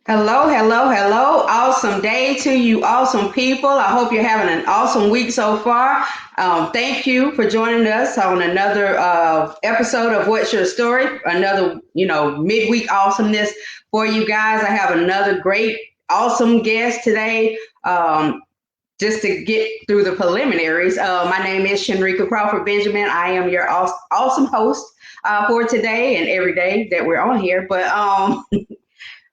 Hello, hello, hello. Awesome day to you, awesome people. I hope you're having an awesome week so far. Thank you for joining us on another episode of What's Your Story? Another, midweek awesomeness for you guys. I have another great, awesome guest today. Just to get through the preliminaries, my name is Shenrika Crawford Benjamin. I am your awesome host for today and every day that we're on here. But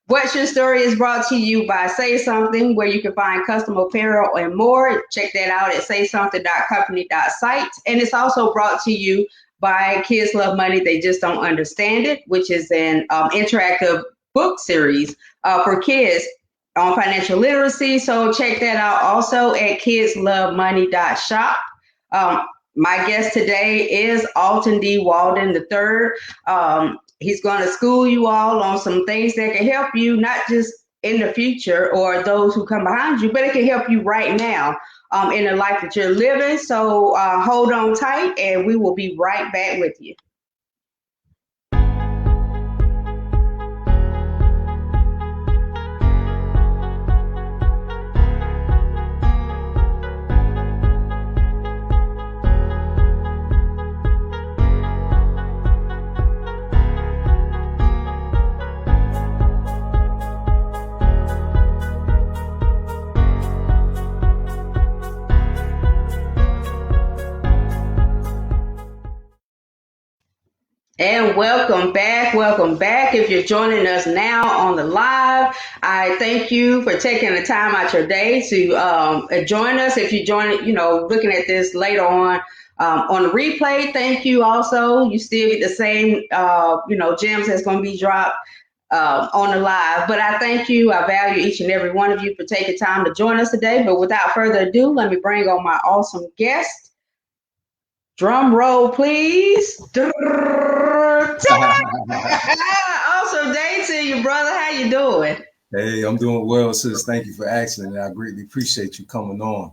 What's Your Story is brought to you by Say Something, where you can find custom apparel and more. Check that out at saysomething.company.site. And it's also brought to you by Kids Love Money, They Just Don't Understand It, which is an interactive book series for kids on financial literacy. So check that out also at kidslovemoney.shop. My guest today is Alton D. Walden III. He's going to school you all on some things that can help you, not just in the future or those who come behind you, but it can help you right now in the life that you're living. So hold on tight, and we will be right back with you. And welcome back. Welcome back. If you're joining us now on the live, I thank you for taking the time out your day to join us. If you join it, looking at this later on the replay, thank you also. You still get the same, gems that's going to be dropped on the live. But I thank you. I value each and every one of you for taking time to join us today. But without further ado, let me bring on my awesome guest. Drum roll, please. Awesome day to you, brother. How you doing? Hey, I'm doing well, sis. Thank you for asking, and I greatly appreciate you coming on.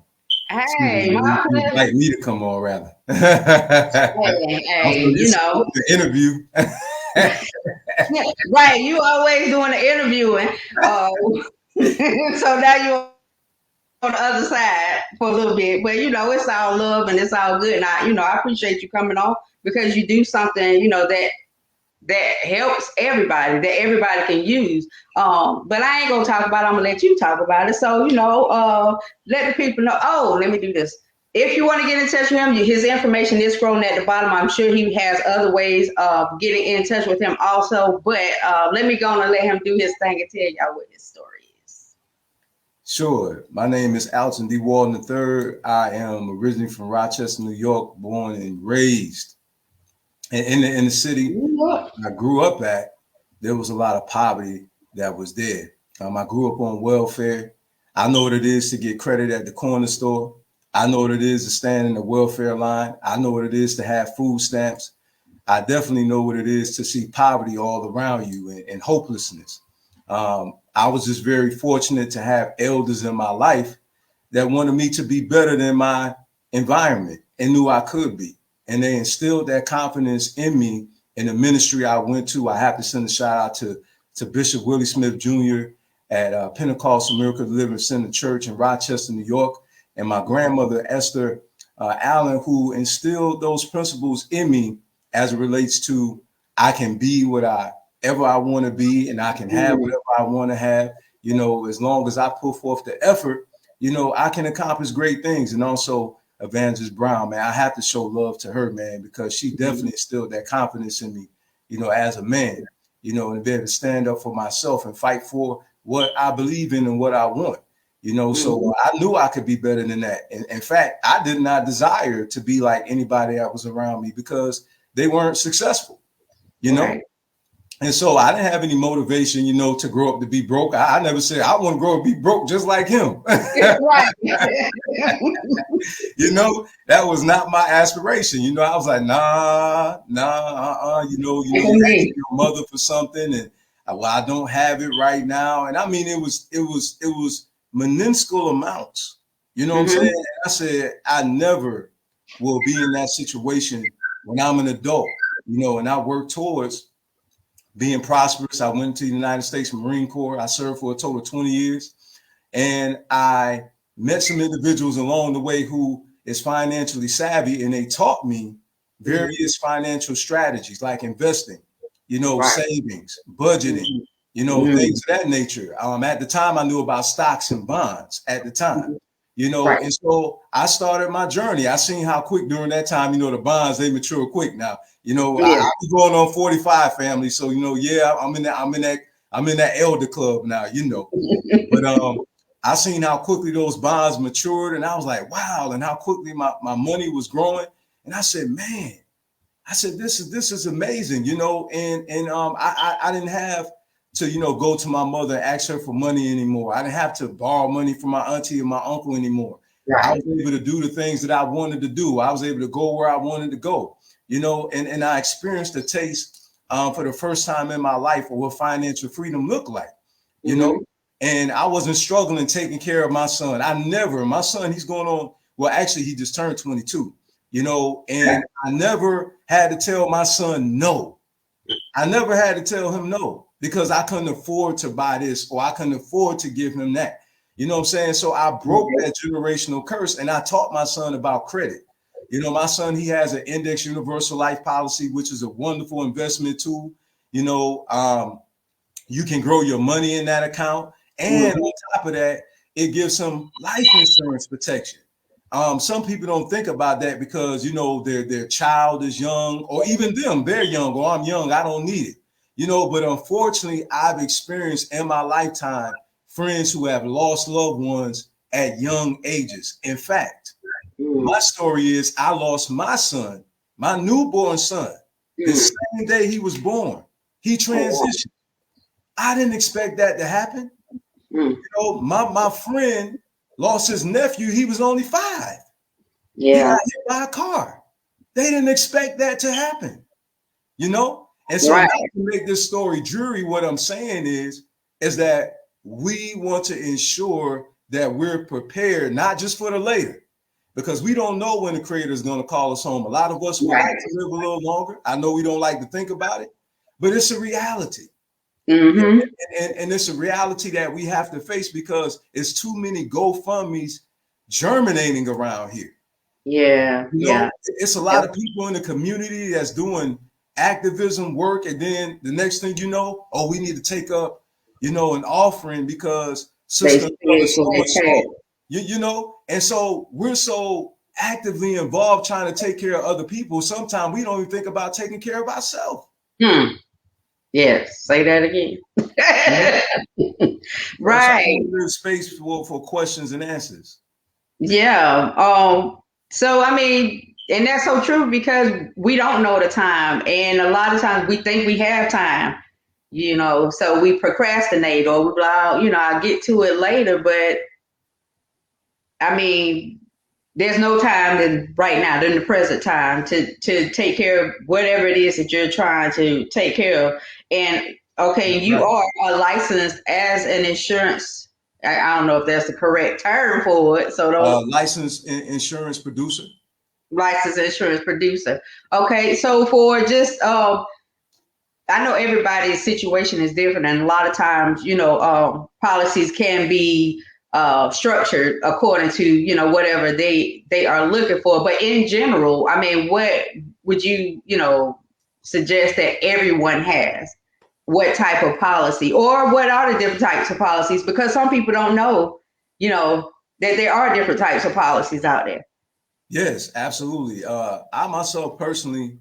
Hey, my pleasure. Invite me to come on, rather. Hey, the interview. Right, you always doing the interviewing. So now you're on the other side for a little bit, but it's all love and it's all good. And I appreciate you coming on because you do something, that helps everybody, that everybody can use. But I ain't gonna talk about it. I'm gonna let you talk about it. So, let the people know. Oh, let me do this. If you want to get in touch with him, his information is scrolling at the bottom. I'm sure he has other ways of getting in touch with him also. But let me go and let him do his thing and tell y'all what his story is. Sure. My name is Alton D. Walden III. I am originally from Rochester, New York, born and raised. And in the city I grew up at, there was a lot of poverty that was there. I grew up on welfare. I know what it is to get credit at the corner store. I know what it is to stand in the welfare line. I know what it is to have food stamps. I definitely know what it is to see poverty all around you and hopelessness. I was just very fortunate to have elders in my life that wanted me to be better than my environment and knew I could be. And they instilled that confidence in me in the ministry I went to. I have to send a shout out to Bishop Willie Smith Jr. at Pentecostal Miracle Deliverance Center Church in Rochester, New York, and my grandmother, Esther Allen, who instilled those principles in me as it relates to I can be whatever I want to be, and I can have whatever I want to have, as long as I put forth the effort, I can accomplish great things. And also Evangelist Brown, man, I have to show love to her, man, because she definitely instilled that confidence in me, as a man, and be able to stand up for myself and fight for what I believe in and what I want, so I knew I could be better than that. And in fact, I did not desire to be like anybody that was around me because they weren't successful, Right. And so I didn't have any motivation, to grow up to be broke. I never said I want to grow up to be broke just like him. Right. That was not my aspiration. I was like, nah, you asking your mother for something and I don't have it right now. And I mean, it was minuscule amounts. You know what I'm saying? And I said, I never will be in that situation when I'm an adult, and I work towards being prosperous. I went to the United States Marine Corps. I served for a total of 20 years. And I met some individuals along the way who is financially savvy, and they taught me various financial strategies like investing, savings, budgeting, things of that nature. At the time, I knew about stocks and bonds at the time, and so I started my journey. I seen how quick during that time, the bonds, they mature quick now. I be going on 45, family. So, I'm in that elder club now, but I seen how quickly those bonds matured, and I was like, wow, and how quickly my money was growing. And I said, man, this is amazing, and I didn't have to, go to my mother and ask her for money anymore. I didn't have to borrow money from my auntie and my uncle anymore. Right. I was able to do the things that I wanted to do. I was able to go where I wanted to go, and I experienced a taste for the first time in my life of what financial freedom looked like, and I wasn't struggling taking care of my son. My son, he's going on, well, actually, he just turned 22, and I never had to tell my son no. I never had to tell him no because I couldn't afford to buy this or I couldn't afford to give him that. You know what I'm saying? So I broke that generational curse, and I taught my son about credit. My son, he has an index universal life policy, which is a wonderful investment tool. You can grow your money in that account. And on top of that, it gives some life insurance protection. Some people don't think about that because, their child is young, or even them, they're young, or I'm young, I don't need it. But unfortunately, I've experienced in my lifetime friends who have lost loved ones at young ages. In fact, my story is I lost my son, my newborn son, the same day he was born. He transitioned. I didn't expect that to happen. My friend lost his nephew. He was only 5. Yeah. He got hit by a car. They didn't expect that to happen, And so now to make this story dreary, what I'm saying is that we want to ensure that we're prepared, not just for the later, because we don't know when the Creator is going to call us home. A lot of us would like to live a little longer. I know we don't like to think about it, but it's a reality. And it's a reality that we have to face because it's too many GoFundMe's germinating around here. It's a lot of people in the community that's doing activism work, and then the next thing you know, we need to take up, an offering because sister and so we're so actively involved trying to take care of other people. Sometimes we don't even think about taking care of ourselves. Yes, say that again. Right. There's space for questions and answers. Yeah. So I mean, and that's so true because we don't know the time, and a lot of times we think we have time, so we procrastinate or we I'll get to it later. But I mean, there's no time right now, in the present time, to take care of whatever it is that you're trying to take care of. And you are licensed as an insurance. I don't know if that's the correct term for it. So licensed insurance producer. Licensed insurance producer. Okay, so for just I know everybody's situation is different, and a lot of times, policies can be structured according to whatever they are looking for. But in general, I mean, what would you suggest that everyone has? What type of policy, or what are the different types of policies? Because some people don't know, that there are different types of policies out there. Yes, absolutely. I myself personally,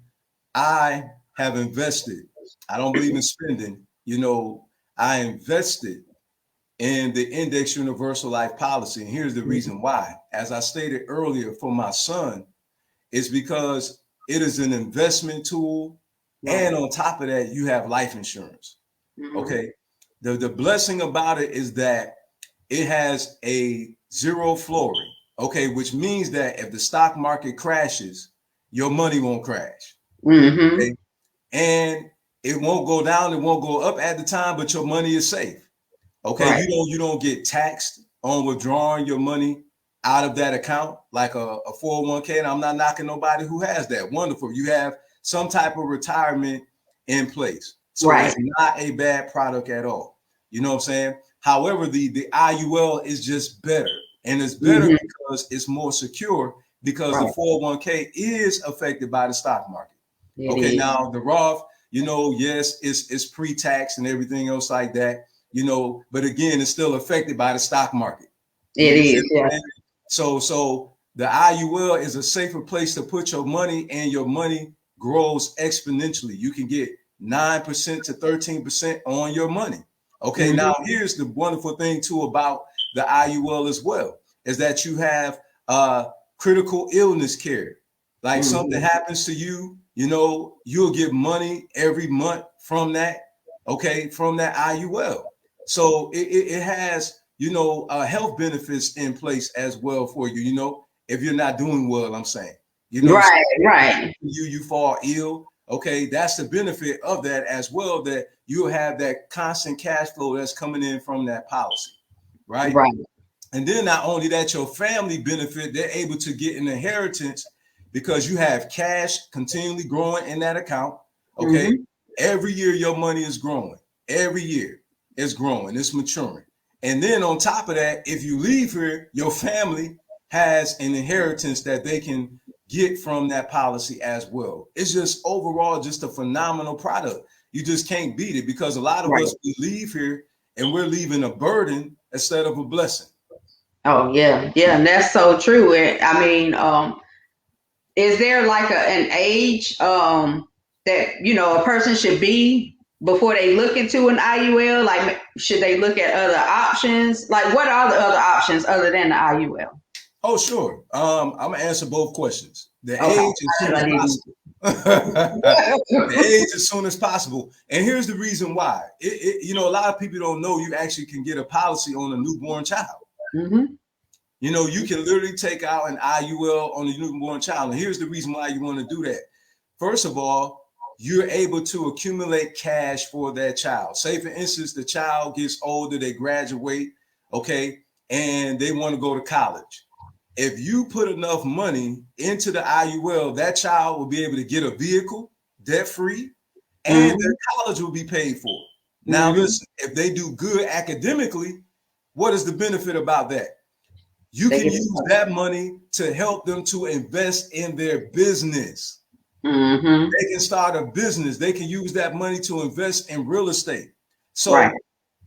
I have invested. I don't believe in spending. I invested in the Index Universal Life Policy. And here's the reason why. As I stated earlier, for my son, it's because it is an investment tool. And on top of that, you have life insurance. Okay. The blessing about it is that it has a zero flooring. Okay. Which means that if the stock market crashes, your money won't crash. Okay? And it won't go down. It won't go up at the time, but your money is safe. Okay. Right. You don't get taxed on withdrawing your money out of that account like a 401k. And I'm not knocking nobody who has that. Wonderful. You have some type of retirement in place. So it's not a bad product at all. You know what I'm saying? However, the IUL is just better. And it's better because it's more secure, because the 401k is affected by the stock market. Okay, now the Roth, yes, it's pre-tax and everything else like that, but again, it's still affected by the stock market. It is, yeah. So the IUL is a safer place to put your money, and your money grows exponentially. You can get 9% to 13% on your money. Okay, now here's the wonderful thing too about the IUL as well, is that you have critical illness care. Like something happens to you, you'll get money every month from that, from that IUL. So it has, health benefits in place as well for you, if you're not doing well, I'm saying, right. You fall ill. Okay, that's the benefit of that as well, that you'll have that constant cash flow that's coming in from that policy, right? And then not only that, your family benefit, they're able to get an inheritance because you have cash continually growing in that account. Okay, every year your money is growing. Every year it's growing, it's maturing. And then on top of that, if you leave here, your family has an inheritance that they can get from that policy as well. It's just overall just a phenomenal product. You just can't beat it, because a lot of us, we leave here and we're leaving a burden instead of a blessing. Oh yeah, and that's so true. And I mean, is there like an age that a person should be before they look into an IUL? Like, should they look at other options? Like, what are the other options other than the IUL? Oh, sure. I'm gonna answer both questions. The age as soon as possible. The age as soon as possible. And here's the reason why. A lot of people don't know you actually can get a policy on a newborn child. You can literally take out an IUL on a newborn child. And here's the reason why you want to do that. First of all, you're able to accumulate cash for that child. Say, for instance, the child gets older, they graduate, and they want to go to college. If you put enough money into the IUL, that child will be able to get a vehicle debt-free, and their college will be paid for. Now, listen, if they do good academically, what is the benefit about that? You can use that money to help them to invest in their business. They can start a business. They can use that money to invest in real estate. So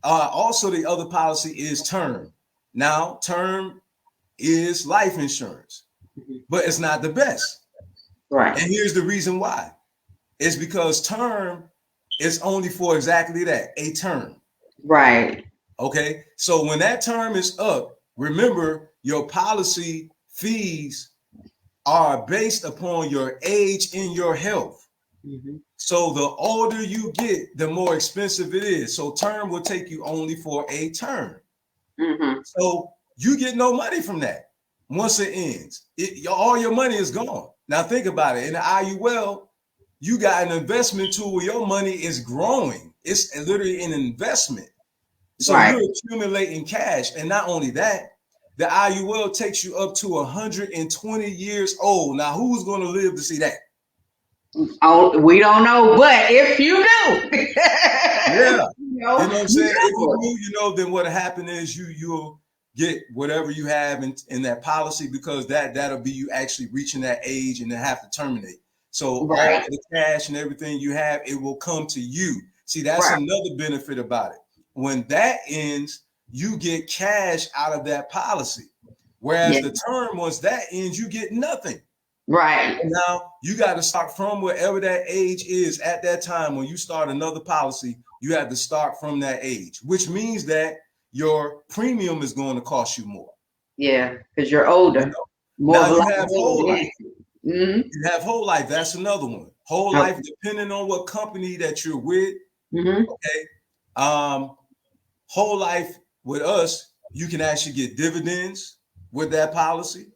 also the other policy is term. Now, term is life insurance, but it's not the best. And here's the reason why. It's because term is only for exactly that, a term. Okay. So when that term is up, remember, your policy fees are based upon your age and your health. So the older you get, the more expensive it is. So term will take you only for a term. So you get no money from that. Once it ends, all your money is gone. Now think about it. In the IUL, you got an investment tool where your money is growing. It's literally an investment. So you're accumulating cash. And not only that, the IUL takes you up to 120 years old. Now, who's going to live to see that? Oh, we don't know, but if you do, you know what I'm saying? If you do, then what'll happen is you'll get whatever you have in that policy, because that'll be you actually reaching that age and then have to terminate. So all the cash and everything you have, it will come to you. See, that's another benefit about it. When that ends, you get cash out of that policy. Whereas the term, once that ends, you get nothing. Now you got to start from wherever that age is at that time. When you start another policy, you have to start from that age, which means that your premium is going to cost you more. Because you're older. Now you have whole life. You have whole life. That's another one. Whole life, depending on what company that you're with. Whole life with us, you can actually get dividends with that policy.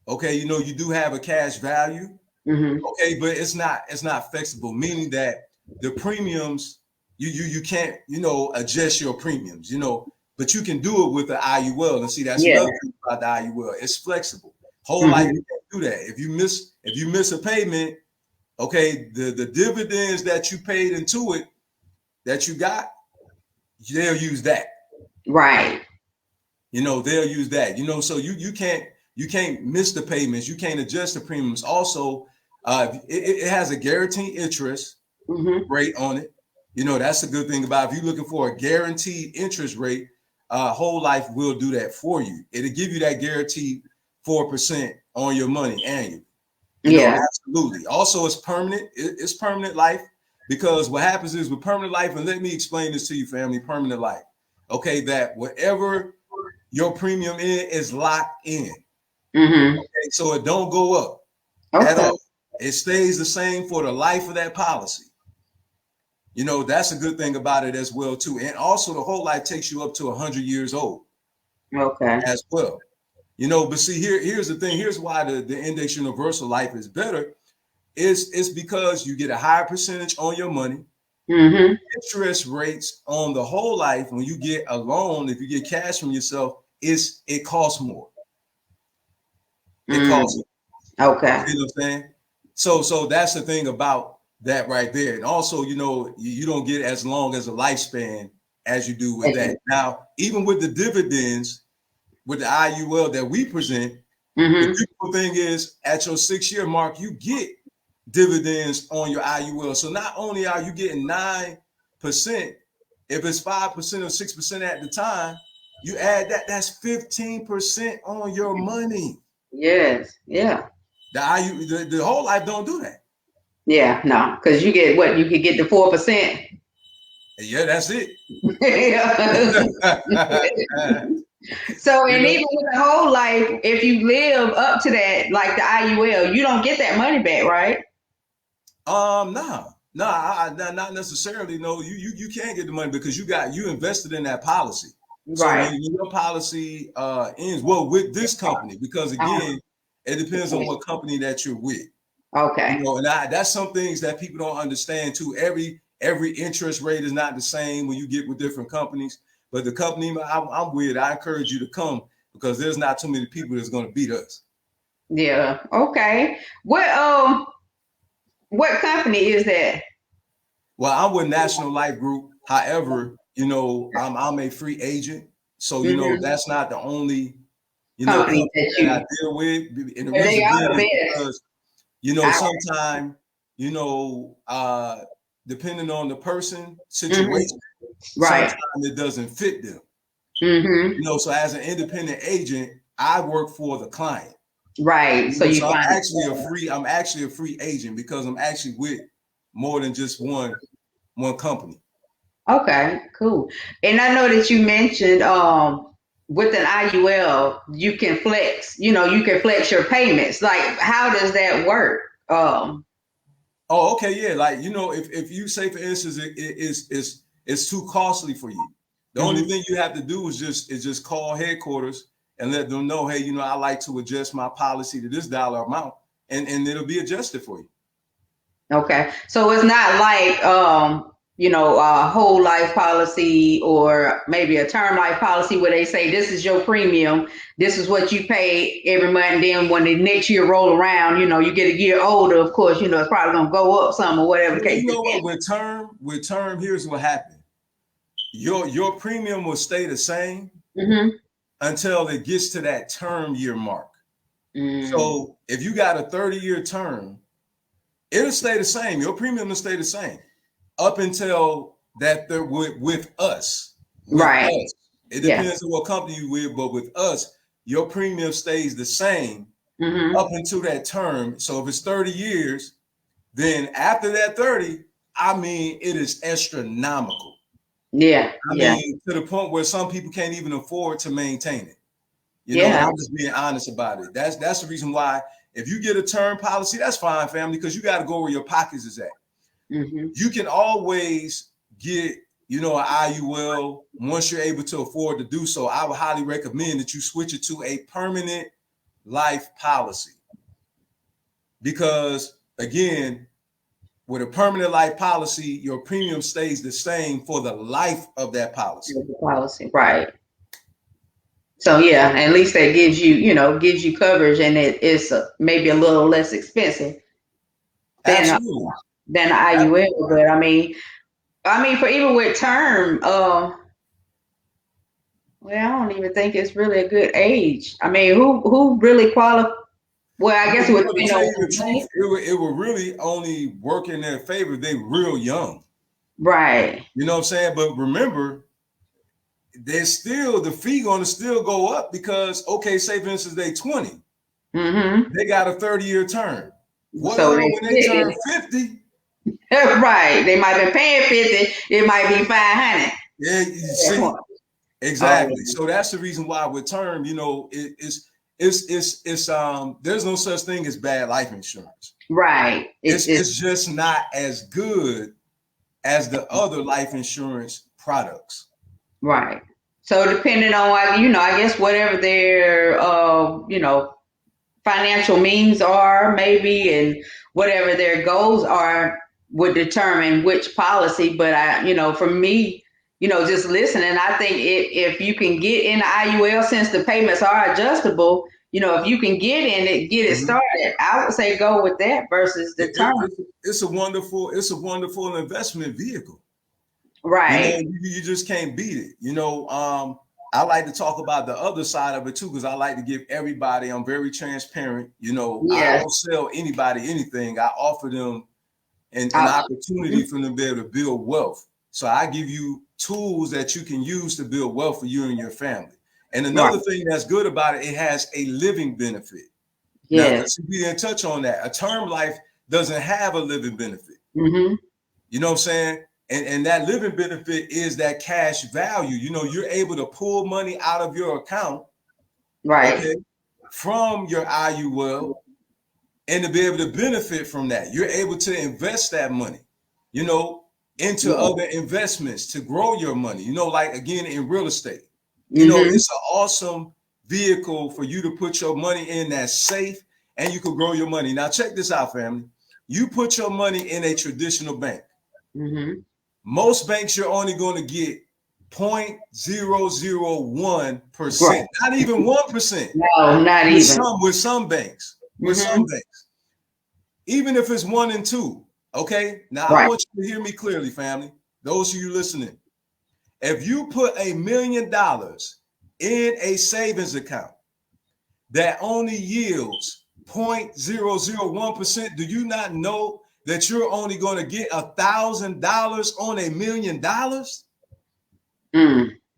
You do have a cash value. But it's not flexible, meaning that the premiums, you can't, adjust your premiums, but you can do it with the IUL. And see, that's another thing about the IUL. It's flexible. Whole life, you can't do that. If you miss a payment, the dividends that you paid into it, that you got, they'll use that. Right. They'll use that. So you can't miss the payments. You can't adjust the premiums. Also, it has a guaranteed interest rate on it. That's a good thing about it. If you're looking for a guaranteed interest rate, Whole Life will do that for you. It'll give you that guaranteed 4% on your money annually. Absolutely. Also, it's permanent. It's permanent life, because what happens is with permanent life, and let me explain this to you, family, permanent life. Okay, that whatever your premium is locked in. Okay, so it don't go up at all. It stays the same for the life of that policy. That's a good thing about it as well, too. And also, the Whole Life takes you up to 100 years old. Okay. As well. But see, here's the thing. Here's why the Index Universal Life is better. It's because you get a higher percentage on your money. Interest rates on the Whole Life, when you get a loan, if you get cash from yourself, it costs more. It costs more. Okay. You know what I'm saying? So that's the thing about that right there. And also, you don't get as long as a lifespan as you do with that. Now, even with the dividends, with the IUL that we present, the beautiful thing is at your 6-year mark, you get dividends on your IUL. So not only are you getting 9%, if it's 5% or 6% at the time, you add that's 15% on your money. Yes. Yeah. The Whole Life don't do that. Yeah, no, because you get what? You could get the 4%. Yeah, that's it. So, and even with the Whole Life, if you live up to that, like the IUL, you don't get that money back, right? Not necessarily. No, you can't get the money because you invested in that policy. So Right. when your policy ends, well, with this company, because again, it depends on what company that you're with. Okay. And that's some things that people don't understand too. Every interest rate is not the same when you get with different companies. But the company I'm with, I encourage you to come, because there's not too many people that's going to beat us. Yeah. Okay. What company is that? Well, I'm with National Life Group. However, I'm a free agent, so that's not the only company that I deal with. And the reason being is because sometimes depending on the person situation, right, sometimes it doesn't fit them. So as an independent agent, I work for the client. Right. So I'm actually a free agent because I'm actually with more than just one company. Okay, cool. And I know that you mentioned with an IUL, you can flex, you can flex your payments. Like, how does that work? Oh, okay, yeah. Like, if you say, for instance, it's too costly for you. The only thing you have to do is just call headquarters and let them know, hey, I like to adjust my policy to this dollar amount, and it'll be adjusted for you. Okay. So it's not like a whole life policy or maybe a term life policy where they say this is your premium, this is what you pay every month, and then when the next year roll around, you get a year older, of course, it's probably gonna go up some or whatever the case. You know what? With term, here's what happened. Your premium will stay the same until it gets to that term year mark. So if you got a 30-year term, it'll stay the same. Your premium will stay the same up until that they're with us. Right. Us. It depends on what company you with, but with us, your premium stays the same up until that term. So if it's 30 years, then after that 30, it is astronomical. Yeah. I mean, to the point where some people can't even afford to maintain it. I'm just being honest about it. That's the reason why if you get a term policy, that's fine, family, because you got to go where your pockets is at. You can always get, an IUL once you're able to afford to do so. I would highly recommend that you switch it to a permanent life policy. Because again, with a permanent life policy, your premium stays the same for the life of that policy. Right. So yeah, at least that gives you coverage, and it's maybe a little less expensive than IUL. But I mean, for even with term, well, I don't even think it's really a good age. I mean, who really qualify? Well, I guess it would To depend tell on you the truth, it would really only work in their favor if they real young. right. You know what I'm saying? But remember, there's still the fee going to still go up because, okay, say for instance they 20, Mm-hmm. they got a 30-year term. What So when they turn 50? right, they might be paying 50. It might be 500. Yeah, you see, Oh, exactly. So that's the reason why with term, you know, there's no such thing as bad life insurance. right. It's just not as good as the other life insurance products. Right. So depending on, you know, I guess whatever their, you know, financial means are, maybe, and whatever their goals are, would determine which policy. But you know, for me, you know, just listening, I think if you can get in the IUL, since the payments are adjustable, you know, if you can get in it, get it Mhm. started, I would say go with that versus the term. It's a wonderful investment vehicle. You know, Right. you just can't beat it. You know, I like to talk about the other side of it too, because I like to give everybody, I'm very transparent. You know, I Yeah. don't sell anybody anything. I offer them an I, opportunity for them to be able to build wealth. So I give you tools that you can use to build wealth for you and your family. And right. another thing that's good about it, it has a living benefit. Now, Yes. we didn't touch on that. A term life doesn't have a living benefit. Mm-hmm. You know what I'm saying? And that living benefit is that cash value. You know, you're able to pull money out of your account, Right. okay, from your IUL and to be able to benefit from that. You're able to invest that money, you know, into Yeah. other investments to grow your money, you know, like again in real estate. You know, Mm-hmm. it's an awesome vehicle for you to put your money in that's safe and you can grow your money. Now, check this out, family. You put your money in a traditional bank. Mm-hmm. Most banks, you're only going to get 0.001%, Right. not even 1%. No, not With even. some banks, Mm-hmm. even if it's 1 and 2. Okay. Now I Right. want you to hear me clearly, family. Those of you listening, if you put $1 million in a savings account that only yields 0.001%, do you not know that you're only going to get $1,000 on $1 million?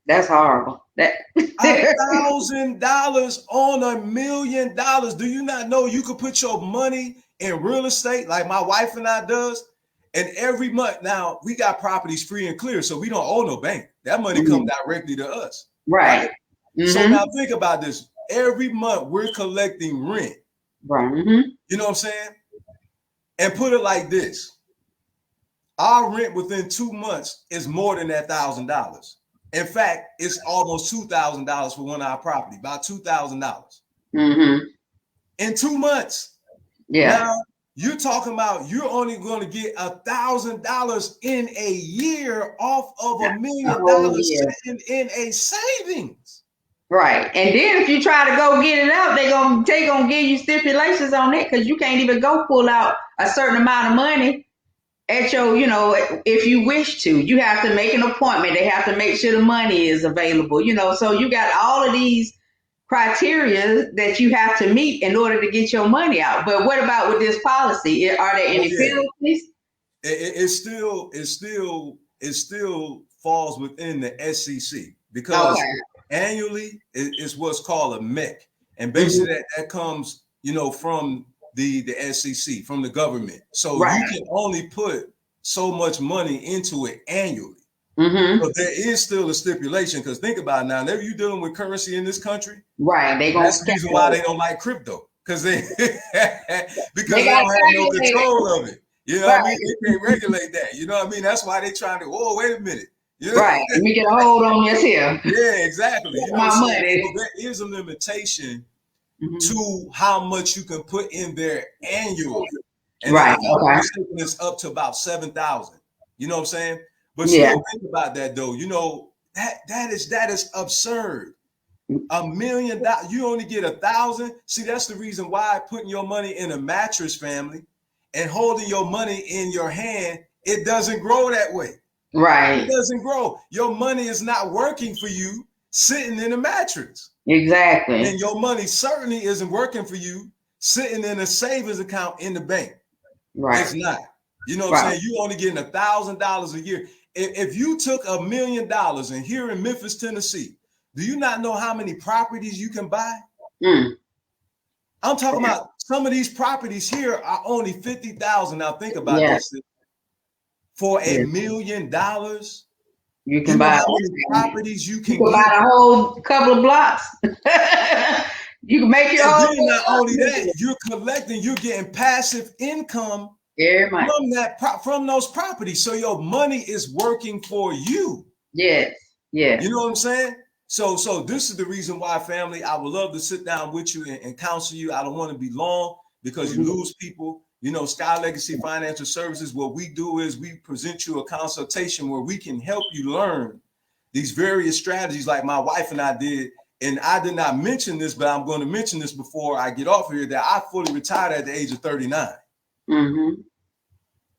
That's horrible. That $1,000 on $1 million. Do you not know you could put your money in real estate like my wife and I does? And every month now we got properties free and clear, so we don't owe no bank. That money comes directly to us, right? right. So Mm-hmm. now think about this. Every month we're collecting rent. Right. Mm-hmm. You know what I'm saying? And put it like this: our rent within 2 months is more than that $1,000. In fact, it's almost $2,000 for one of our property, about $2,000 Mm-hmm. in 2 months. Yeah. Now you're talking about you're only going to get $1,000 in a year off of $1 A million whole year. sitting in a savings. Right. And then if you try to go get it out, they gonna give you stipulations on it because you can't even go pull out a certain amount of money at your, you know, if you wish to. You have to make an appointment. They have to make sure the money is available, you know. So you got all of these criteria that you have to meet in order to get your money out. But what about with this policy? Are there Oh any yeah, penalties? it still falls within the SEC because Okay. annually is what's called a MEC, and Mm-hmm. basically that comes from the SEC, from the government. So you Right. can only put so much money into it annually. Mm-hmm. But there is still a stipulation because think about it now. Whenever you're dealing with currency in this country, Right. They gonna that's the reason why calculate. they don't like crypto because They because they got don't have no calculated. control of it. You know what I mean? Right. They can't regulate that. You know what I mean? That's why they trying to. Oh, wait a minute. You know? Right. Let me get a hold on this here. Yeah, exactly. You know, My so money. there is a limitation Mm-hmm. to how much you can put in there annually, and if Right. I'm not Okay. mistaken, it's up to about 7,000. You know what I'm saying? But Yeah. still, think about that though. You know that is absurd. $1 million, you only get 1,000. See, that's the reason why putting your money in a mattress, family, and holding your money in your hand, it doesn't grow that way. Right. It doesn't grow. Your money is not working for you sitting in a mattress. Exactly. And your money certainly isn't working for you sitting in a savings account in the bank. Right. It's not. You know what I'm Right. saying? You only getting $1,000 a year. If you took $1 million and here in Memphis, Tennessee, do you not know how many properties you can buy? Mm. I'm talking about some of these properties here are only 50,000. Now think about Yeah. this. For Yeah. $1 million, You you can know buy how many properties you you can can get? buy a whole couple of blocks. You can make your And whole then not only that, you're collecting, you're getting passive income very much. from those properties. So your money is working for you. Yes. Yes. You know what I'm saying? So this is the reason why, family, I would love to sit down with you and counsel you. I don't want to be long because you lose people. You know, Sky Legacy Financial Services, what we do is we present you a consultation where we can help you learn these various strategies like my wife and I did. And I did not mention this, but I'm going to mention this before I get off here, that I fully retired at the age of 39. Mm-hmm.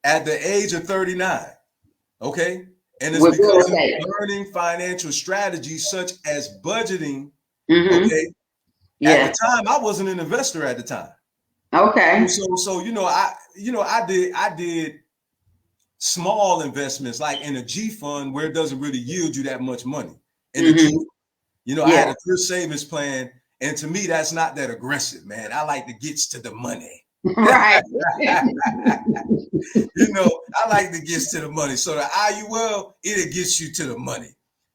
At the age of 39, okay? And it's With real because of estate. learning financial strategies such as budgeting, Mm-hmm. okay? At the Yeah. time, I wasn't an investor at the time. Okay. So I did small investments like in a G fund where it doesn't really yield you that much money. In a G Mm-hmm. fund. You know, I Yeah. had a thrift savings plan, and to me, that's not that aggressive, man. I like to get to the money. Right. You know, I like to get to the money. So the IUL, it gets you to the money.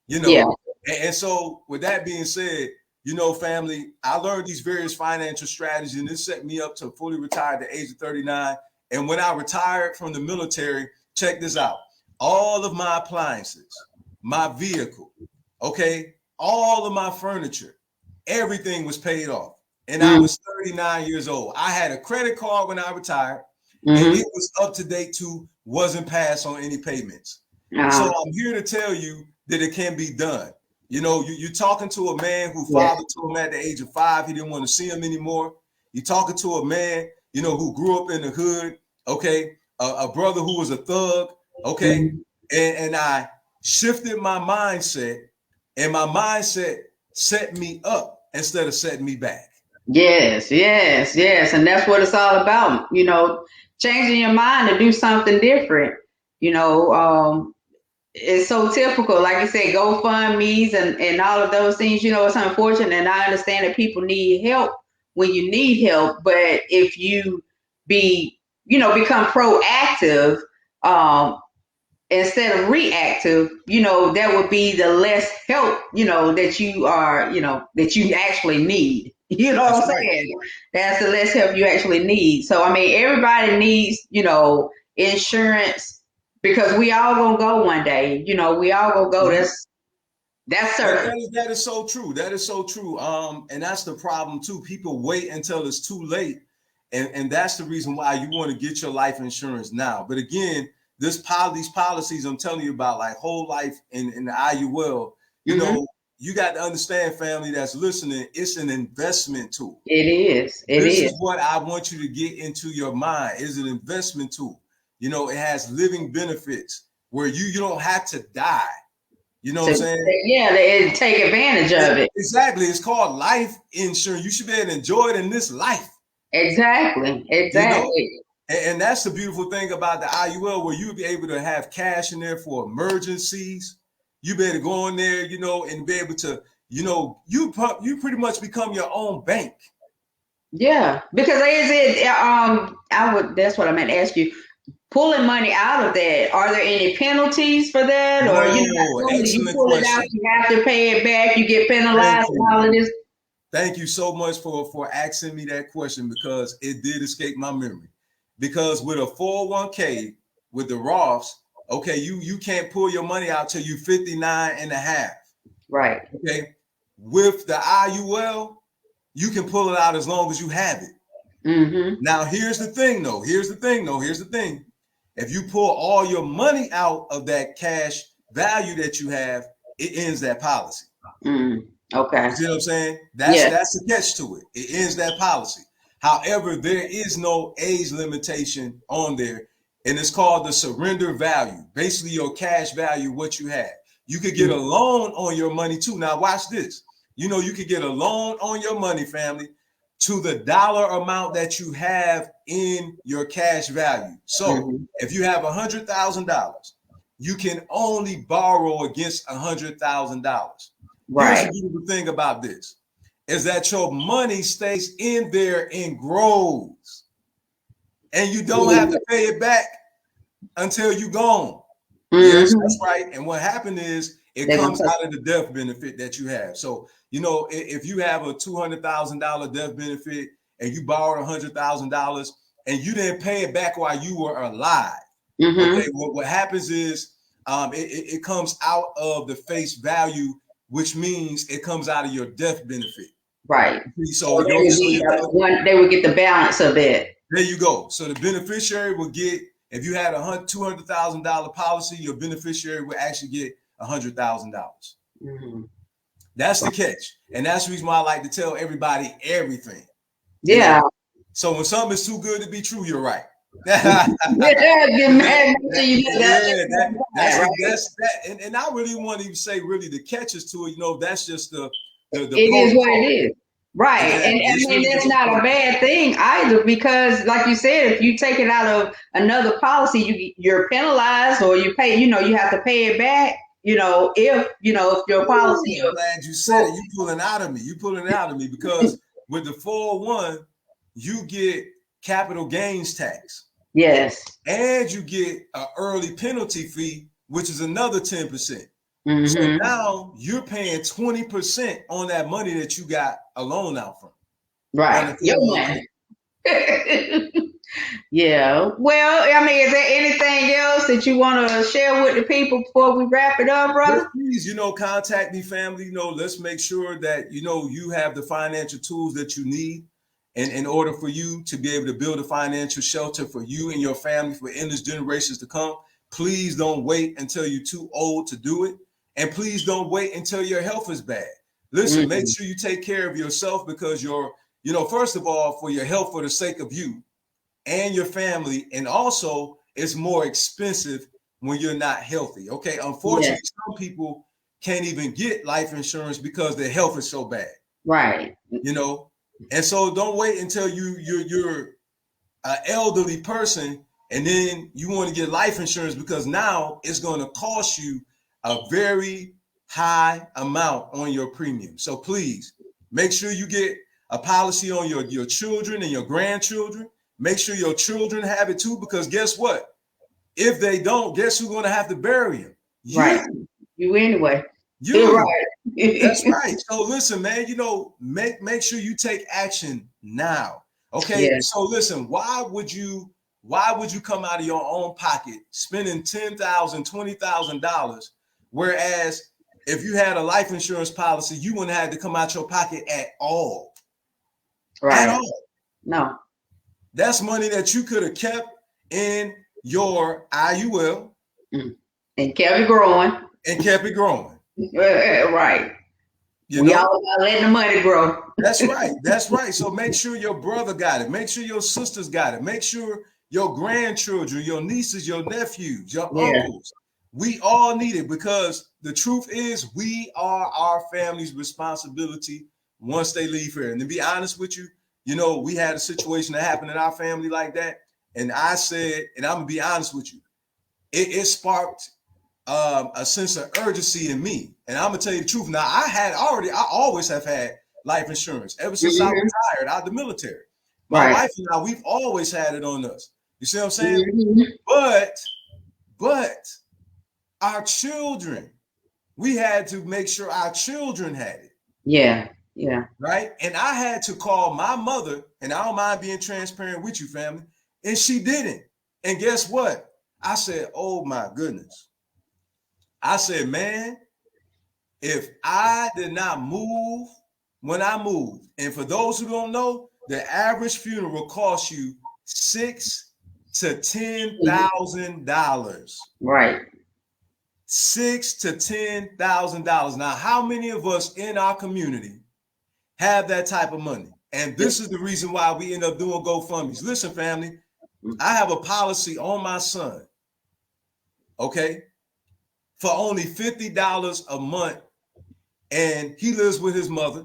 You Yeah. know, and so with that being said, you know, family, I learned these various financial strategies, and this set me up to fully retire at the age of 39. And when I retired from the military, check this out: all of my appliances, my vehicle, okay, all of my furniture, everything was paid off. And I was 39 years old. I had a credit card when I retired, and Mm-hmm. it was up to date too, wasn't passed on any payments. So Uh-huh. I'm here to tell you that it can be done. You know, you're talking to a man who Yeah. father told him at the age of 5 he didn't want to see him anymore. You're talking to a man, you know, who grew up in the hood, okay, a brother who was a thug, okay, Mm-hmm. and I shifted my mindset, and my mindset set me up instead of setting me back. Yes, yes, yes. And that's what it's all about, changing your mind to do something different. It's so typical, like you said, GoFundMe's and all of those things, it's unfortunate. And I understand that people need help when you need help. But if you become proactive, instead of reactive, that would be the less help, that you actually need. You know That's what I'm right. saying? That's the less help you actually need. So, I mean, everybody needs, insurance because we all gonna go one day. We all gonna go. That's certain. That is so true. That is so true. And that's the problem too. People wait until it's too late, and that's the reason why you want to get your life insurance now. But again, these policies I'm telling you about, like whole life and the IUL, Mm-hmm. you got to understand, family that's listening, it's an investment tool. It is. It This is. is what I want you to get into your mind: is an investment tool. It has living benefits where you don't have to die. You know what I'm saying? Yeah, they take advantage of it. Exactly. It's called life insurance. You should be able to enjoy it in this life, Exactly. you know? Exactly. And that's the beautiful thing about the IUL, where you'll be able to have cash in there for emergencies. You be able to go in there, and be able to, you pretty much become your own bank. Yeah, because that's what I meant to ask you. Pulling money out of that, are there any penalties for that? Or, No, you excellent pull it out, question. you have to pay it back, you get Thank penalized and you. all of this. Thank you so much for asking me that question, because it did escape my memory. Because with a 401k, with the Roths, okay, you can't pull your money out till you 59 and a half. Right. Okay. With the IUL, you can pull it out as long as you have it. Mm-hmm. Now, here's the thing, though. Here's the thing. If you pull all your money out of that cash value that you have, it ends that policy. Okay. You see what I'm saying? That's Yeah. the catch to it. It ends that policy. However, there is no age limitation on there. and it's called the surrender value. Basically, your cash value, what you have. You could get a loan on your money too. Now, watch this. You know, you could get a loan on your money, family, to the dollar amount that you have in your cash value. So if you have $100,000, you can only borrow against $100,000. Here's the beautiful thing about this, is that your money stays in there and grows. And you don't have to pay it back until you're gone. Yes, that's right. And what happened is it comes out of the death benefit that you have. So, you know, if you have a $200,000 death benefit and you borrowed $100,000 and you didn't pay it back while you were alive, okay, what happens is it comes out of the face value, which means it comes out of your death benefit. Right. So they would get the balance of it. There you go. So the beneficiary will get, if you had a $200,000 policy, your beneficiary will actually get $100,000. That's the catch. And that's the reason why I like to tell everybody everything. Yeah. You know? So when something is too good to be true, you're right. Get mad. That's that. And I really want to even say really the catches to it, you know, that's just the it is what it is. Right. And I mean, that's not a bad thing either, because like you said, if you take it out of another policy, you're penalized, or you pay, you know, you have to pay it back, you know, if your policy. I'm glad you said it. You pulling out of me. You pulling it out of me, because with the 401, you get capital gains tax. Yes. And you get an early penalty fee, which is another 10%. So now you're paying 20% on that money that you got a loan out from. Right. Yeah. Well, I mean, is there anything else that you want to share with the people before we wrap it up, brother? Please, you know, contact me, family. You know, let's make sure that, you know, you have the financial tools that you need. And in order for you to be able to build a financial shelter for you and your family for endless generations to come, please don't wait until you're too old to do it. And please don't wait until your health is bad. Listen, make sure you take care of yourself, because you're, you know, first of all, for your health, for the sake of you and your family. And also, it's more expensive when you're not healthy. Okay. Unfortunately, some people can't even get life insurance because their health is so bad. Right. You know, and so don't wait until you're an elderly person and then you want to get life insurance, because now it's going to cost you a very high amount on your premium. So please make sure you get a policy on your children and your grandchildren. Make sure your children have it too, because guess what? If they don't, guess who's going to have to bury them? Right. You anyway. You're right. That's right. So listen, man, you know, make sure you take action now. Okay. Yes. So listen, why would you come out of your own pocket spending $10,000, $20,000? Whereas if you had a life insurance policy, you wouldn't have to come out your pocket at all. Right. At all. No. That's money that you could have kept in your IUL. And kept it growing. And kept it growing. Right. We all about letting the money grow. That's right. That's right. So make sure your brother got it. Make sure your sisters got it. Make sure your grandchildren, your nieces, your nephews, your uncles. We all need it, because the truth is we are our family's responsibility once they leave here. And to be honest with you, you know, we had a situation that happened in our family like that. And I said, and I'm going to be honest with you, it sparked a sense of urgency in me. And I'm going to tell you the truth. Now, I always have had life insurance ever since I retired out of the military. My wife and I, we've always had it on us. You see what I'm saying? But our children, we had to make sure our children had it. Yeah. Yeah. Right. And I had to call my mother, and I don't mind being transparent with you, family. And she didn't. And guess what? I said, oh my goodness. I said, man, if I did not move when I moved, and for those who don't know, the average funeral costs you $6,000 to $10,000. Right. $6,000 to $10,000. Now, how many of us in our community have that type of money? And this is the reason why we end up doing GoFundMes. Listen, family, I have a policy on my son, okay, for only $50 a month, and he lives with his mother,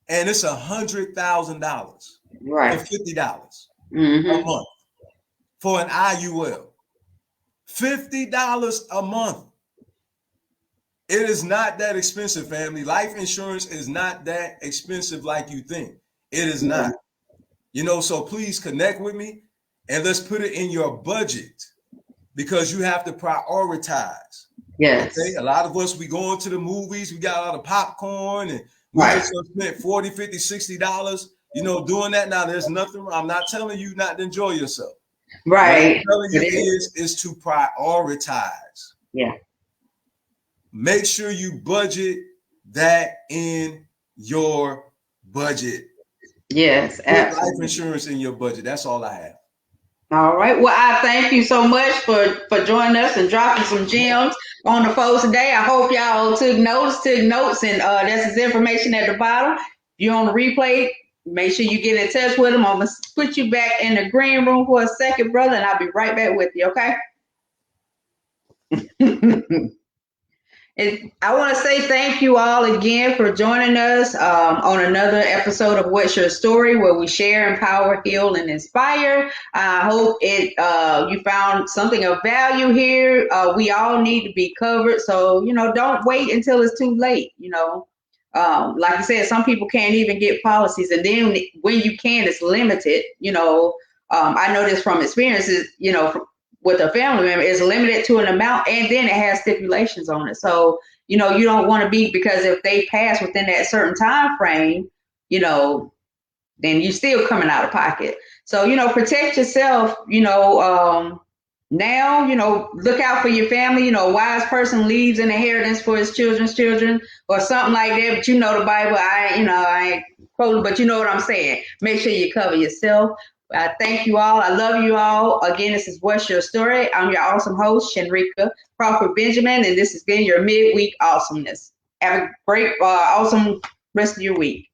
and it's $100,000 Right. for $50 a Mm-hmm. month for an IUL. $50 a month. It is not that expensive, family. Life insurance is not that expensive like you think. It is not. You know, so please connect with me and let's put it in your budget because you have to prioritize. Yes. Okay. A lot of us, we going to the movies, we got a lot of popcorn and we Right. just spent $40, $50, $60, you know, doing that. Now there's nothing wrong. I'm not telling you not to enjoy yourself. What I'm Right. telling you It is to prioritize. Yeah. Make sure you budget that in your budget. Yes, Put life absolutely. insurance in your budget. That's all I have. All right. Well, I thank you so much for joining us and dropping some gems on the folks today. I hope y'all took notes, and that's his information at the bottom. If you're on the replay, make sure you get in touch with him. I'm gonna put you back in the green room for a second, brother, and I'll be right back with you. Okay. And I want to say thank you all again for joining us on another episode of What's Your Story, where we share, empower, heal, and inspire. I hope you found something of value here. We all need to be covered, so don't wait until it's too late. Like I said, some people can't even get policies, and then when you can, it's limited. I know this from experiences. With a family member, is limited to an amount, and then it has stipulations on it. So, you don't want to be, because if they pass within that certain time frame, then you're still coming out of pocket. So, protect yourself, now, look out for your family. A wise person leaves an inheritance for his children's children or something like that. But the Bible, I ain't quoting, but you know what I'm saying. Make sure you cover yourself. I thank you all. I love you all. Again, this is What's Your Story? I'm your awesome host, Shenrika Crawford Benjamin, and this has been your midweek awesomeness. Have a great, awesome rest of your week.